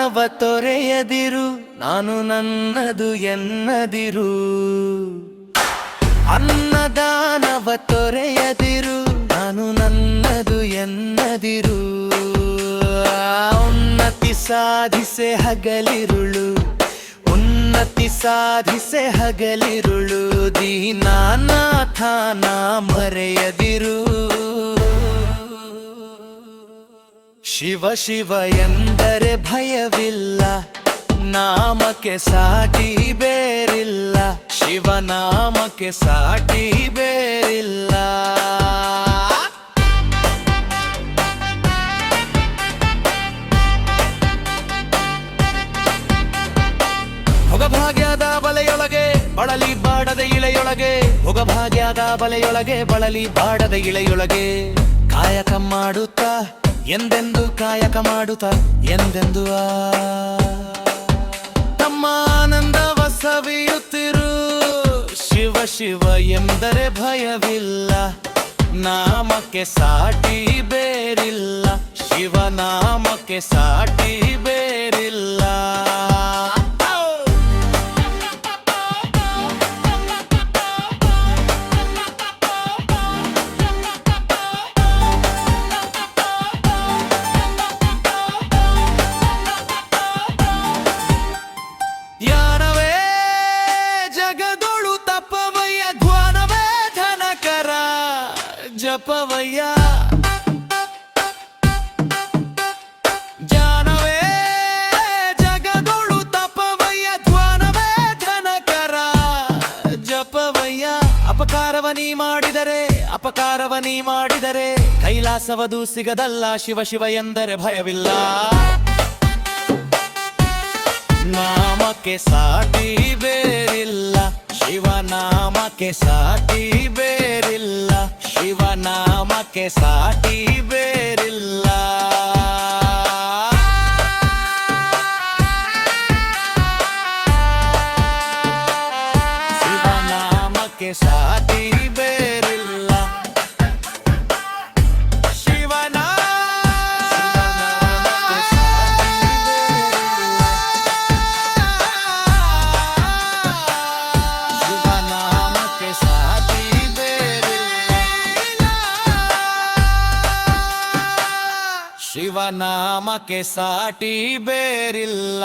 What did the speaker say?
ಅನ್ನದಾನವ ತೊರೆಯದಿರು, ನಾನು ನನ್ನದು ಎನ್ನದಿರು. ಅನ್ನದಾನವ ತೊರೆಯದಿರು, ನಾನು ನನ್ನದು ಎನ್ನದಿರು. ಉನ್ನತಿ ಸಾಧಿಸೆ ಹಗಲಿರುಳು, ಉನ್ನತಿ ಸಾಧಿಸೆ ಹಗಲಿರುಳು. ದೀನನಾಥನ ಮರೆಯದಿರು. ಶಿವ ಶಿವ ಎಂದರೆ ಭಯವಿಲ್ಲ, ನಾಮಕ್ಕೆ ಸಾಟಿ ಬೇರಿಲ್ಲ. ಶಿವನಾಮಕ್ಕೆ ಸಾಟಿ ಬೇರಿಲ್ಲ. ಭೋಗಭಾಗ್ಯದ ಬಲೆಯೊಳಗೆ ಬಳಲಿ ಬಾಡದ ಇಳೆಯೊಳಗೆ, ಭೋಗಭಾಗ್ಯದ ಬಲೆಯೊಳಗೆ ಬಳಲಿ ಬಾಡದ ಇಳೆಯೊಳಗೆ. ಕಾಯಕ ಮಾಡುತ್ತಾ ಎಂದೆಂದು, ಕಾಯಕ ಮಾಡುತ್ತಾ ಎಂದೆಂದು ತಮ್ಮ ಆನಂದವ ಸವಿಯುತ್ತಿರು. ಶಿವ ಶಿವ ಎಂದರೆ ಭಯವಿಲ್ಲ, ನಾಮಕ್ಕೆ ಸಾಟಿ ಬೇರಿಲ್ಲ. ಶಿವನಾಮಕ್ಕೆ ಸಾಟಿ ಬೇರಿಲ್ಲ. ಜ್ಞಾನವೇ ಜಗದೊಳು ತಪವಯ್ಯ, ಧ್ಯಾನವೇ ಧನಕರ ಜಪವಯ್ಯ. ಜ್ಞಾನವೇ ಜಗದೊಳು ತಪವಯ್ಯ, ಧ್ಯಾನವೇ ಧನಕರ ಜಪವಯ್ಯ. ಅಪಕಾರವನಿ ಮಾಡಿದರೆ, ಅಪಕಾರವನಿ ಮಾಡಿದರೆ ಕೈಲಾಸವದು ಸಿಗದಲ್ಲ. ಶಿವ ಶಿವ ಎಂದರೆ ಭಯವಿಲ್ಲ, ನಾಮಕ್ಕೆ ಸಾಟಿ ಬೇರಿಲ್ಲ. ಶಿವನಾಮಕ್ಕೆ ಸಾಟಿ ಬೇರಿಲ್ಲ. ಶಿವನಾಮಕ್ಕೆ ಸಾಟಿ ಬೇರಿಲ್ಲ. ಶಿವನಾಮಕ್ಕೆ ಸಾಟಿ ಬೇರಿಲ್ಲ. ಶಿವನಾಮಕ್ಕೆ ಸಾಟಿ ಬೇರಿಲ್ಲ.